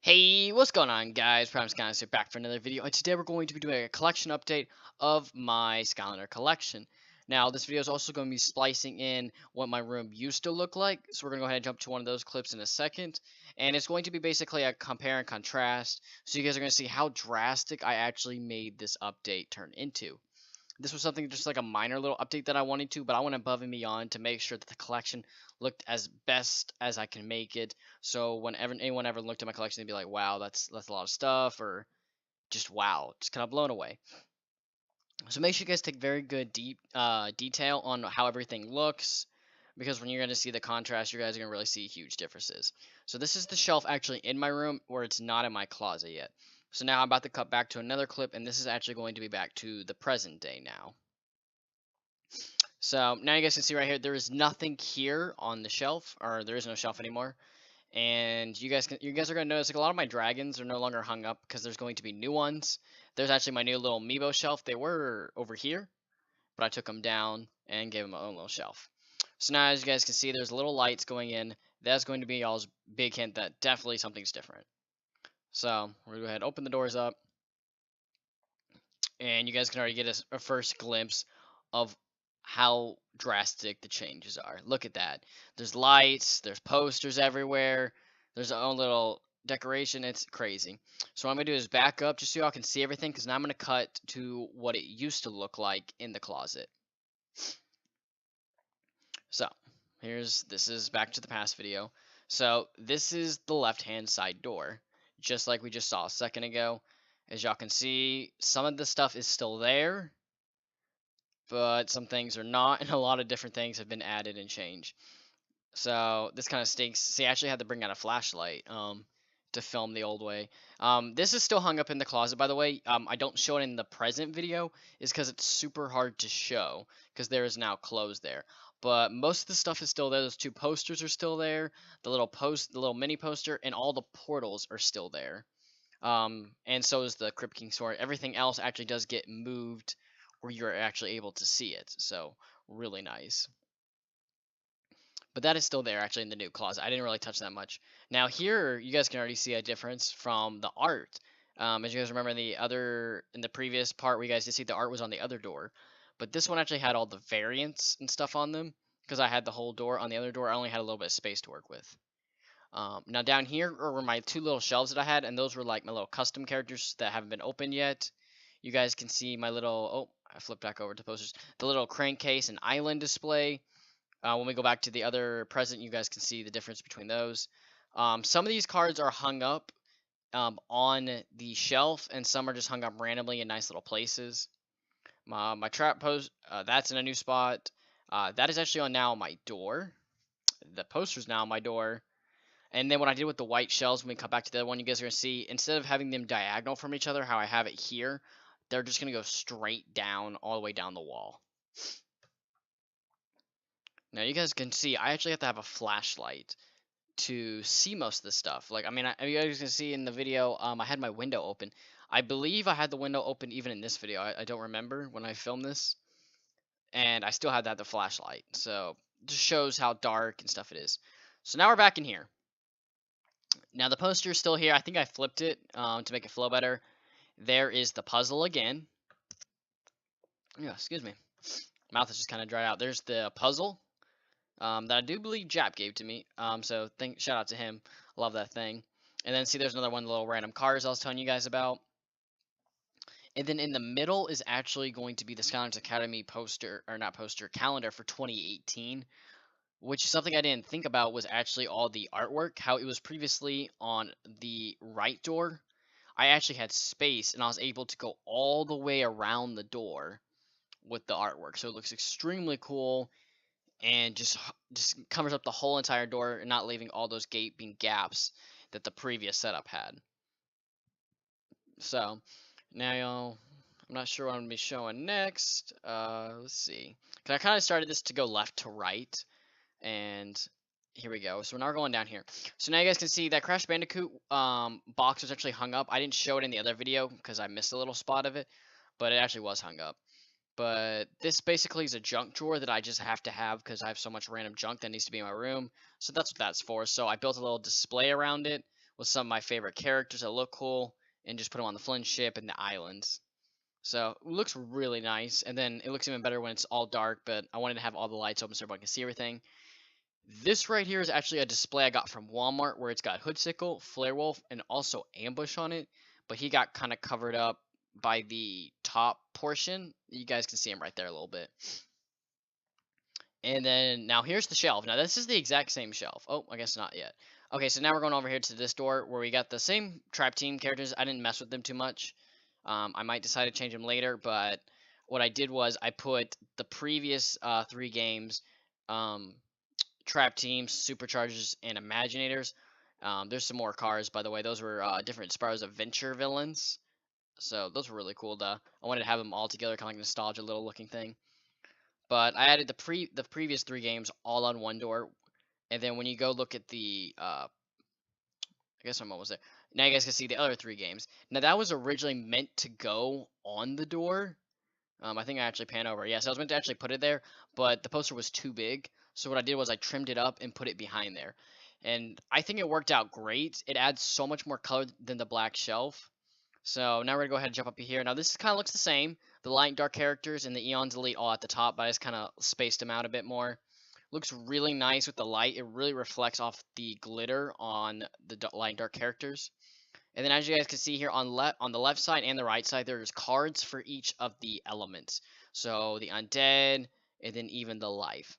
Hey, what's going on, guys? Periime Skylanders back for another video, and today we're going to be doing a collection update of my Skylander collection. Now, this video is also going to be splicing in what my room used to look like, so we're going to go ahead and jump to one of those clips in a second, and it's going to be basically a compare and contrast, so you guys are going to see how drastic I actually made this update turn into. This was something just like a minor little update that I wanted to, but I went above and beyond to make sure that the collection looked as best as I can make it. So whenever anyone ever looked at my collection, they'd be like, "Wow, that's a lot of stuff," or just "Wow," just kind of blown away. So make sure you guys take very good deep detail on how everything looks, because when you're going to see the contrast, you guys are going to really see huge differences. So this is the shelf actually in my room, where it's not in my closet yet. So now I'm about to cut back to another clip, and this is actually going to be back to the present day now. So now you guys can see right here, there is nothing here on the shelf, or there is no shelf anymore. And you guys are gonna notice like a lot of my dragons are no longer hung up because there's going to be new ones. There's actually my new little amiibo shelf. They were over here, but I took them down and gave them my own little shelf. So now, as you guys can see, there's little lights going in. That's going to be y'all's big hint that definitely something's different. So we're gonna go ahead and open the doors up, and you guys can already get a first glimpse of how drastic the changes are. Look at that. There's lights, there's posters everywhere, there's our own little decoration. It's crazy. So what I'm going to do is back up just so y'all can see everything, because now I'm going to cut to what it used to look like in the closet. So this is back to the past video. So this is the left-hand side door, just like we just saw a second ago. As y'all can see, some of the stuff is still there, but some things are not, and a lot of different things have been added and changed. So this kind of stinks. See, I actually had to bring out a flashlight to film the old way. This is still hung up in the closet, by the way. I don't show it in the present video, is because it's super hard to show, because there is now clothes there. But most of the stuff is still there. Those two posters are still there. The little mini poster, and all the portals are still there. And so is the Crypt King sword. Everything else actually does get moved where you're actually able to see it. So really nice. But that is still there actually in the new closet. I didn't really touch that much. Now here, you guys can already see a difference from the art. As you guys remember in the previous part, we guys did see the art was on the other door. But this one actually had all the variants and stuff on them, because I had the whole door. On the other door, I only had a little bit of space to work with. Now down here were my two little shelves that I had, and those were like my little custom characters that haven't been opened yet. You guys can see my little, I flipped back over to posters, the little crankcase and island display. When we go back to the other present, you guys can see the difference between those. Some of these cards are hung up on the shelf, and some are just hung up randomly in nice little places. My trap post, that's in a new spot. That is actually on now on my door. The poster's now on my door. And then what I did with the white shells, when we come back to the other one, you guys are going to see, instead of having them diagonal from each other, how I have it here, they're just going to go straight down, all the way down the wall. Now, you guys can see, I actually have to have a flashlight to see most of this stuff. Like, I mean, you guys can see in the video, I had my window open. I believe I had the window open even in this video. I don't remember when I filmed this. And I still had to have the flashlight. So, it just shows how dark and stuff it is. So now we're back in here. Now the poster is still here. I think I flipped it to make it flow better. There is the puzzle again. Yeah, excuse me. Mouth is just kind of dried out. There's the puzzle that I do believe Jap gave to me. So shout out to him. Love that thing. And then see, there's another one, the little random cars I was telling you guys about. And then in the middle is actually going to be the Skylanders Academy poster, or not poster, calendar for 2018. Which is something I didn't think about, was actually all the artwork, how it was previously on the right door. I actually had space, and I was able to go all the way around the door with the artwork. So it looks extremely cool, and just covers up the whole entire door, and not leaving all those gaping gaps that the previous setup had. So now I'm not sure what I'm going to be showing next. Let's see. Because I kind of started this to go left to right. And here we go. So now we're going down here. So now you guys can see that Crash Bandicoot box was actually hung up. I didn't show it in the other video because I missed a little spot of it, but it actually was hung up. But this basically is a junk drawer that I just have to have because I have so much random junk that needs to be in my room. So that's what that's for. So I built a little display around it with some of my favorite characters that look cool, and just put them on the Flynn ship and the islands. So it looks really nice, and then it looks even better when it's all dark, but I wanted to have all the lights open so everyone can see everything. This right here is actually a display I got from Walmart where it's got Hoodsickle, Flarewolf, and also Ambush on it, but he got kind of covered up by the top portion. You guys can see him right there a little bit. And then now here's the shelf. Now this is the exact same shelf. Oh, I guess not yet. Okay, so now we're going over here to this door where we got the same Trap Team characters. I didn't mess with them too much. I might decide to change them later, but what I did was I put the previous 3 games, Trap Teams, Superchargers, and Imaginators. There's some more cars, by the way. Those were different Spyro's Adventure villains. So those were really cool. I wanted to have them all together, kind of like a nostalgia little looking thing. But I added the previous 3 games all on one door, and then when you go look at the I guess I'm almost there. Now you guys can see the other 3 games. Now that was originally meant to go on the door. I think I actually pan over. Yes, I was meant to actually put it there, but the poster was too big. So what I did was I trimmed it up and put it behind there. And I think it worked out great. It adds so much more color than the black shelf. So now we're going to go ahead and jump up here. Now this kind of looks the same. The light and dark characters and the Eons Elite all at the top, but I just kind of spaced them out a bit more. Looks really nice with the light. It really reflects off the glitter on the light and dark characters. And then as you guys can see here on the left side and the right side, there's cards for each of the elements. So the undead, and then even the life.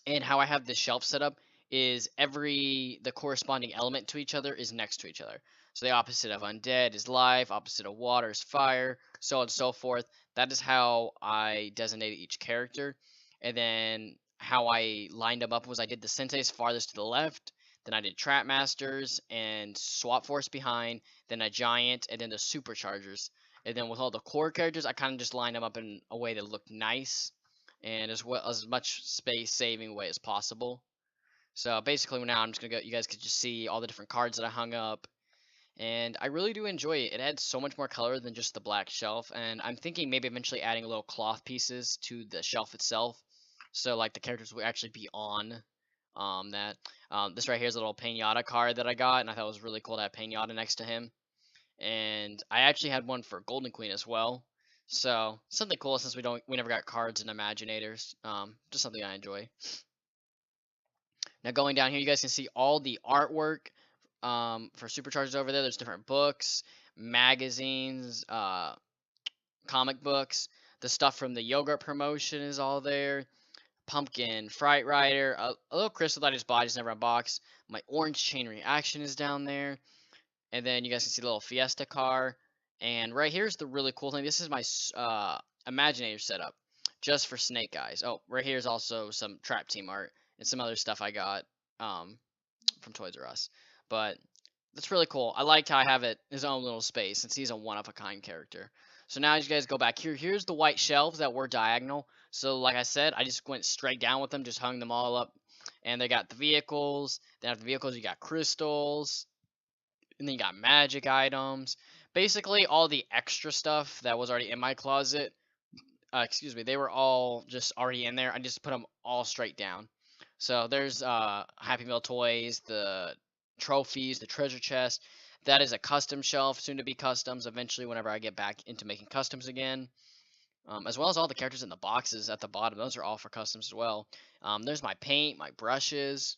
And how I have this shelf set up is the corresponding element to each other is next to each other. So the opposite of undead is life, opposite of water is fire, so on and so forth. That is how I designated each character. And then how I lined them up was I did the senseis farthest to the left, then I did Trap Masters and Swap Force behind, then a Giant, and then the Superchargers. And then with all the core characters, I kind of just lined them up in a way that looked nice and as much space saving way as possible. So basically now I'm just gonna go. You guys could just see all the different cards that I hung up, and I really do enjoy it. It adds so much more color than just the black shelf, and I'm thinking maybe eventually adding little cloth pieces to the shelf itself, so like the characters will actually be on that. This right here is a little Pinata card that I got, and I thought it was really cool to have Pinata next to him. And I actually had one for Golden Queen as well. So something cool since we never got cards and Imaginators. Just something I enjoy. Now going down here, you guys can see all the artwork for Superchargers over there. There's different books, magazines, comic books. The stuff from the yogurt promotion is all there. Pumpkin, Fright Rider, a little crystal that I just bought, just never unboxed. My orange chain reaction is down there. And then you guys can see the little Fiesta car. And right here's the really cool thing. This is my Imaginator setup, just for Snake Eyes. Oh, right here's also some Trap Team art and some other stuff I got from Toys R Us. But that's really cool. I like how I have it his own little space since he's a one-of-a-kind character. So now as you guys go back here, here's the white shelves that were diagonal. So like I said, I just went straight down with them, just hung them all up. And they got the vehicles. Then after the vehicles, you got crystals. And then you got magic items. Basically, all the extra stuff that was already in my closet, excuse me, they were all just already in there. I just put them all straight down. So there's Happy Meal toys, the trophies, the treasure chest. That is a custom shelf, soon to be customs eventually whenever I get back into making customs again. As well as all the characters in the boxes at the bottom. Those are all for customs as well. There's my paint, my brushes.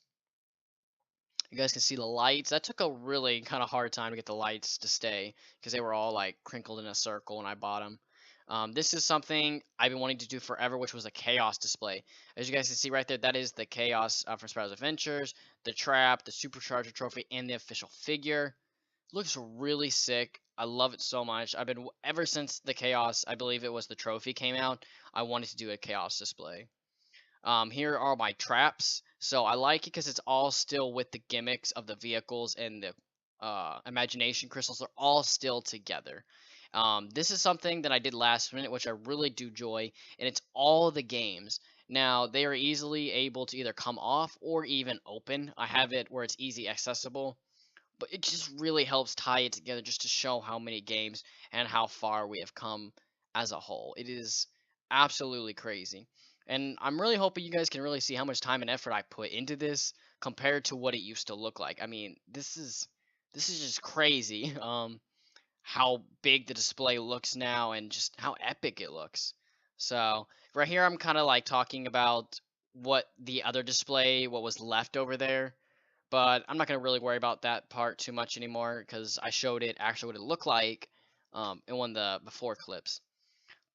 You guys can see the lights. That took a really kind of hard time to get the lights to stay because they were all like crinkled in a circle when I bought them. This is something I've been wanting to do forever, which was a Chaos display. As you guys can see right there, that is the Chaos from Spyro's Adventures, the Trap, the Supercharger trophy, and the official figure. Looks really sick. I love it so much. I've been, ever since the Chaos, I believe it was the trophy came out, I wanted to do a Chaos display. Here are my traps. So I like it because it's all still with the gimmicks of the vehicles and the imagination crystals. They're all still together. This is something that I did last minute, which I really do enjoy, and it's all the games. Now, they are easily able to either come off or even open. I have it where it's easy accessible, but it just really helps tie it together just to show how many games and how far we have come as a whole. It is absolutely crazy. And I'm really hoping you guys can really see how much time and effort I put into this compared to what it used to look like. I mean, this is this is just crazy. How big the display looks now and just how epic it looks. So right here, I'm kind of like talking about what the other display, what was left over there. But I'm not going to really worry about that part too much anymore because I showed it actually what it looked like in one of the before clips.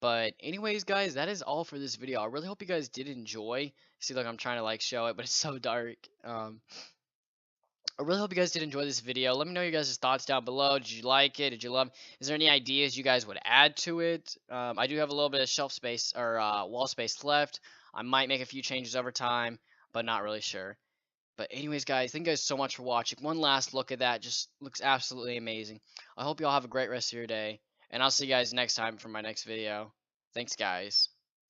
But anyways, guys, that is all for this video. I really hope you guys did enjoy. See, like I'm trying to like show it, but it's so dark. I really hope you guys did enjoy this video. Let me know your guys' thoughts down below. Did you like it? Did you love it? Is there any ideas you guys would add to it? I do have a little bit of shelf space or wall space left. I might make a few changes over time, but not really sure. But anyways, guys, thank you guys so much for watching. One last look at that. Just looks absolutely amazing. I hope you all have a great rest of your day. And I'll see you guys next time for my next video. Thanks, guys.